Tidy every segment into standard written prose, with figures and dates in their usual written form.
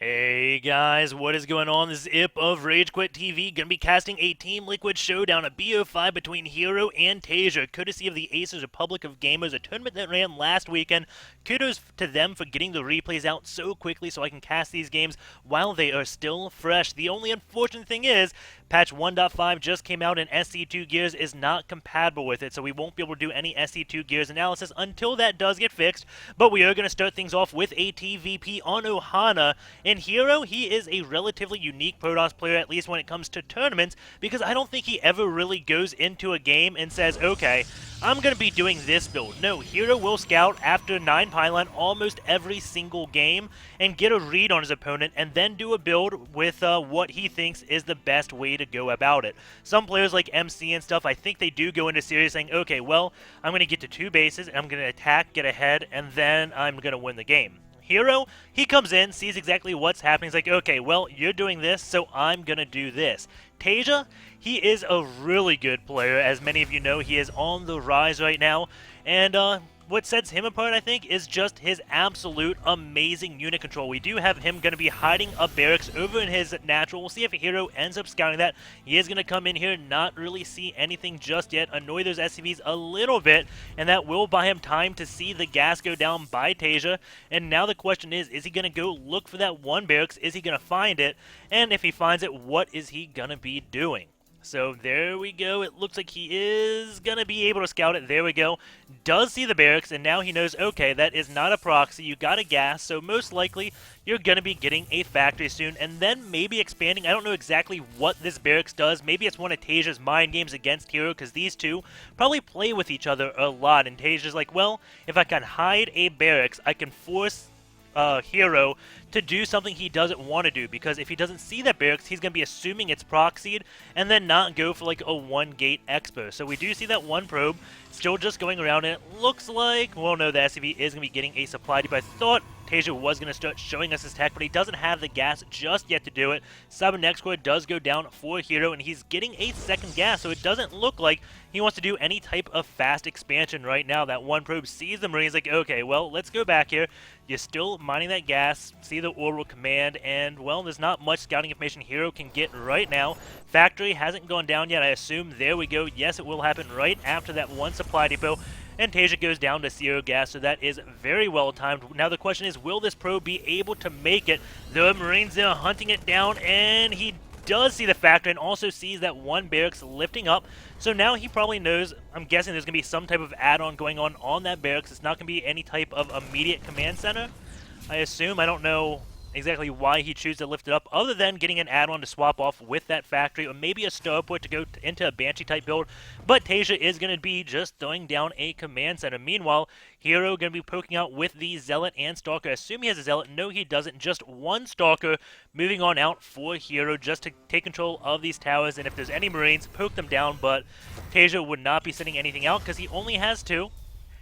Hey guys, what is going on? This is Ip of Rage Quit TV, gonna be casting a Team Liquid showdown, a BO5 between Hero and TaeJa, courtesy of the ASUS Republic of Gamers, a tournament that ran last weekend. Kudos to them for getting the replays out so quickly so I can cast these games while they are still fresh. The only unfortunate thing is, patch 1.5 just came out and SC2 Gears is not compatible with it, so we won't be able to do any SC2 Gears analysis until that does get fixed, but we are going to start things off with a TVP on Ohana. In Hero, he is a relatively unique Protoss player, at least when it comes to tournaments, because I don't think he ever really goes into a game and says, okay, I'm going to be doing this build. No, Hero will scout after 9 pylon almost every single game and get a read on his opponent and then do a build with what he thinks is the best way to go about it. Some players like MC and stuff, I think they do go into series saying, okay, well, I'm going to get to 2 bases, and I'm going to attack, get ahead, and then I'm going to win the game. Hero, he comes in, sees exactly what's happening. He's like, okay, well, you're doing this, so I'm going to do this. TaeJa, he is a really good player. As many of you know, he is on the rise right now. And what sets him apart, I think, is just his absolute amazing unit control. We do have him going to be hiding a barracks over in his natural. We'll see if Hero ends up scouting that. He is going to come in here, not really see anything just yet, annoy those SCVs a little bit, and that will buy him time to see the gas go down by TaeJa. And now the question is he going to go look for that one barracks? Is he going to find it? And if he finds it, what is he going to be doing? So there we go. It looks like he is going to be able to scout it. There we go. Does see the barracks, and now he knows, okay, that is not a proxy. You got a gas, so most likely you're going to be getting a factory soon, and then maybe expanding. I don't know exactly what this barracks does. Maybe it's one of TaeJa's mind games against Hero, because these two probably play with each other a lot, and TaeJa's like, well, if I can hide a barracks, I can force Hero to do something he doesn't want to do, because if he doesn't see that barracks, he's going to be assuming it's proxied and then not go for like a 1-gate expo. So we do see that one probe still just going around, and it looks like, well, no, the SCV is going to be getting a supply deep. I thought TaeJa was going to start showing us his tech, but he doesn't have the gas just yet to do it. Sub next core does go down for Hero, and he's getting a second gas, so it doesn't look like he wants to do any type of fast expansion right now. That one probe sees the Marines like, okay, well, let's go back here. You're still mining that gas, see the orbital command, and, well, there's not much scouting information Hero can get right now. Factory hasn't gone down yet, I assume. There we go. Yes, it will happen right after that one supply depot. And TaeJa goes down to 0 gas, so that is very well timed. Now the question is, will this probe be able to make it? The Marines there hunting it down, and he does see the factory and also sees that one barracks lifting up. So now he probably knows, I'm guessing there's going to be some type of add-on going on that barracks. It's not going to be any type of immediate command center, I assume. I don't know exactly why he chooses to lift it up, other than getting an add-on to swap off with that factory, or maybe a starport to go into a Banshee-type build. But TaeJa is going to be just throwing down a command center. Meanwhile, Hero going to be poking out with the Zealot and Stalker. I assume he has a Zealot. No, he doesn't. Just one Stalker moving on out for Hero just to take control of these towers, and if there's any Marines, poke them down, but TaeJa would not be sending anything out because he only has 2.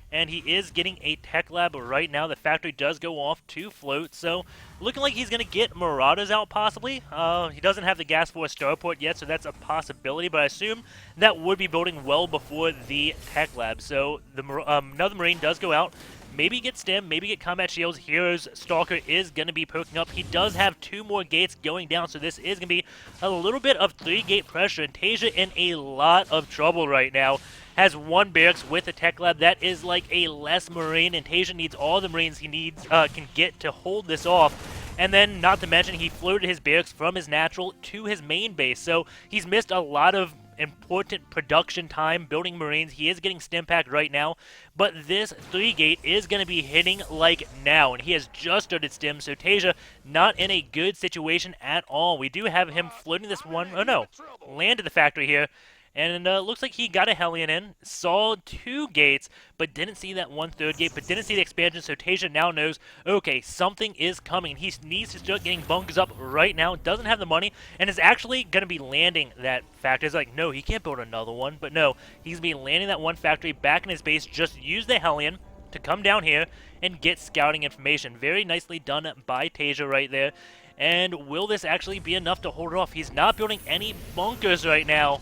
And he is getting a tech lab right now. The factory does go off to float, so looking like he's going to get Marauders out possibly. He doesn't have the gas for a starport yet, so that's a possibility, but I assume that would be building well before the tech lab. So the another Marine does go out. Maybe get stim, maybe get combat shields. Hero's Stalker is going to be poking up. He does have 2 more gates going down, so this is going to be a little bit of 3-gate pressure, and TaeJa in a lot of trouble right now. Has 1 barracks with a tech lab. That is like a less Marine, and TaeJa needs all the Marines he needs can get to hold this off. And then, not to mention, he floated his barracks from his natural to his main base, so he's missed a lot of important production time building Marines. He is getting stim packed right now, but this 3-gate is going to be hitting like now, and he has just started stim, so TaeJa not in a good situation at all. We do have him floating this one, oh no, landed the factory here. And looks like he got a Hellion in, saw 2 gates, but didn't see that 1/3 gate, but didn't see the expansion, so TaeJa now knows, okay, something is coming. He needs to start getting bunkers up right now, doesn't have the money, and is actually going to be landing that factory. It's like, no, he can't build another one, but no, he's going to be landing that one factory back in his base, just use the Hellion to come down here and get scouting information. Very nicely done by TaeJa right there. And will this actually be enough to hold it off? He's not building any bunkers right now.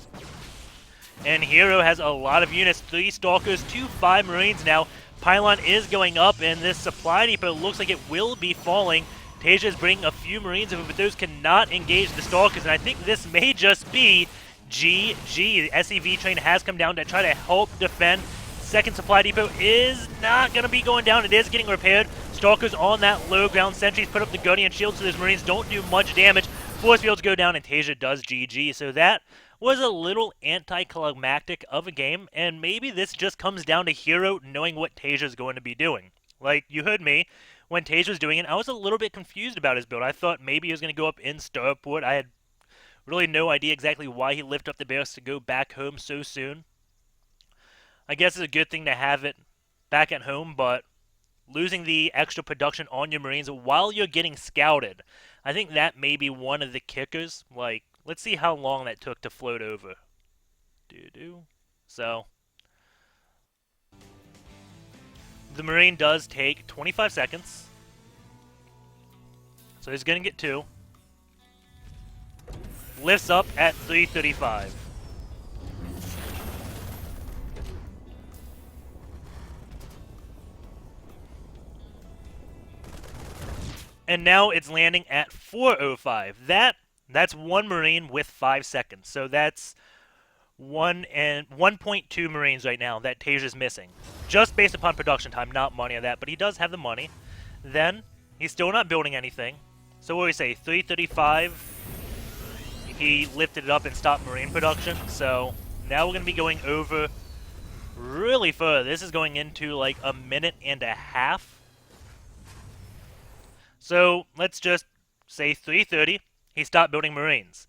And Hero has a lot of units, 3 Stalkers, 2 5 Marines now. Pylon is going up, and this supply depot looks like it will be falling. TaeJa is bringing a few Marines over, but those cannot engage the Stalkers, and I think this may just be GG. The SCV train has come down to try to help defend. Second supply depot is not going to be going down. It is getting repaired. Stalkers on that low ground. Sentries put up the Guardian Shield so those Marines don't do much damage. Force fields go down, and TaeJa does GG. So that was a little anticlimactic of a game, and maybe this just comes down to Hero knowing what TaeJa is going to be doing. Like, you heard me. When TaeJa was doing it, I was a little bit confused about his build. I thought maybe he was going to go up in Starport. I had really no idea exactly why he lifted up the barracks to go back home so soon. I guess it's a good thing to have it back at home, but losing the extra production on your Marines while you're getting scouted, I think that may be one of the kickers. Like, let's see how long that took to float over. So, the Marine does take 25 seconds. So he's going to get 2. Lifts up at 3:35. And now it's landing at 4:05. That's one Marine with 5 seconds. So that's 1.2 Marines right now that TaeJa's missing. Just based upon production time, not money on that, but he does have the money. Then he's still not building anything. So what do we say? 3:35. He lifted it up and stopped Marine production. So now we're going to be going over really further. This is going into like a minute and a half. So let's just say 3:30, he stopped building Marines.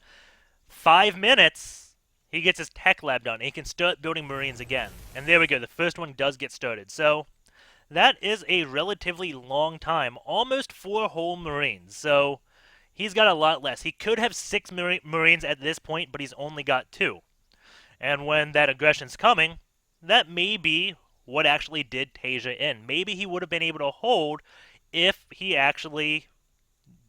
5 minutes, he gets his tech lab done. He can start building Marines again. And there we go, the first one does get started. So that is a relatively long time, almost 4 whole Marines. So he's got a lot less. He could have 6 Marines at this point, but he's only got 2. And when that aggression's coming, that may be what actually did TaeJa in. Maybe he would have been able to hold if he actually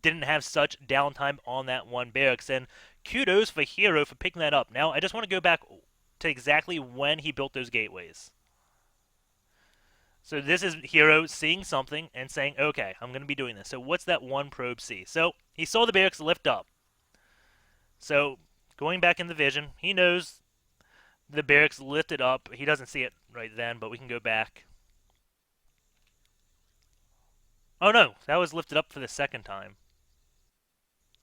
didn't have such downtime on that one barracks. And kudos for Hero for picking that up. Now, I just want to go back to exactly when he built those gateways. So this is Hero seeing something and saying, okay, I'm going to be doing this. So what's that one probe see? So he saw the barracks lift up. So going back in the vision, he knows the barracks lifted up. He doesn't see it right then, but we can go back. Oh no, that was lifted up for the second time.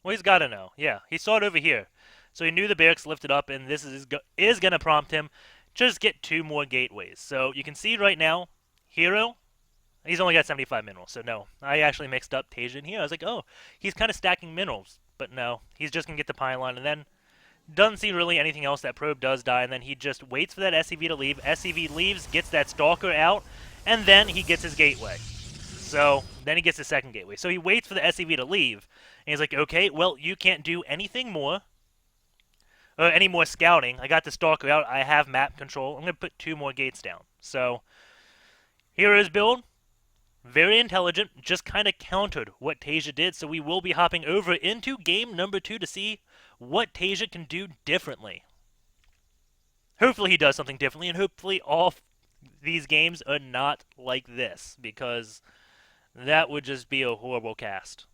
Well, he's got to know. Yeah, he saw it over here. So he knew the barracks lifted up, and this is going to prompt him just get 2 more gateways. So you can see right now, Hero, he's only got 75 minerals. So no, I actually mixed up TaeJa and here. I was like, oh, he's kind of stacking minerals. But no, he's just going to get the pylon, and then doesn't see really anything else. That probe does die, and then he just waits for that SCV to leave. SCV leaves, gets that Stalker out, and then he gets his gateway. So then he gets the second gateway. So he waits for the SCV to leave. And he's like, okay, well, you can't do anything more. Any more scouting. I got the Stalker out. I have map control. I'm going to put 2 more gates down. So Hero's build, very intelligent. Just kind of countered what TaeJa did. So we will be hopping over into game number 2 to see what TaeJa can do differently. Hopefully he does something differently. And hopefully all these games are not like this. Because that would just be a horrible cast.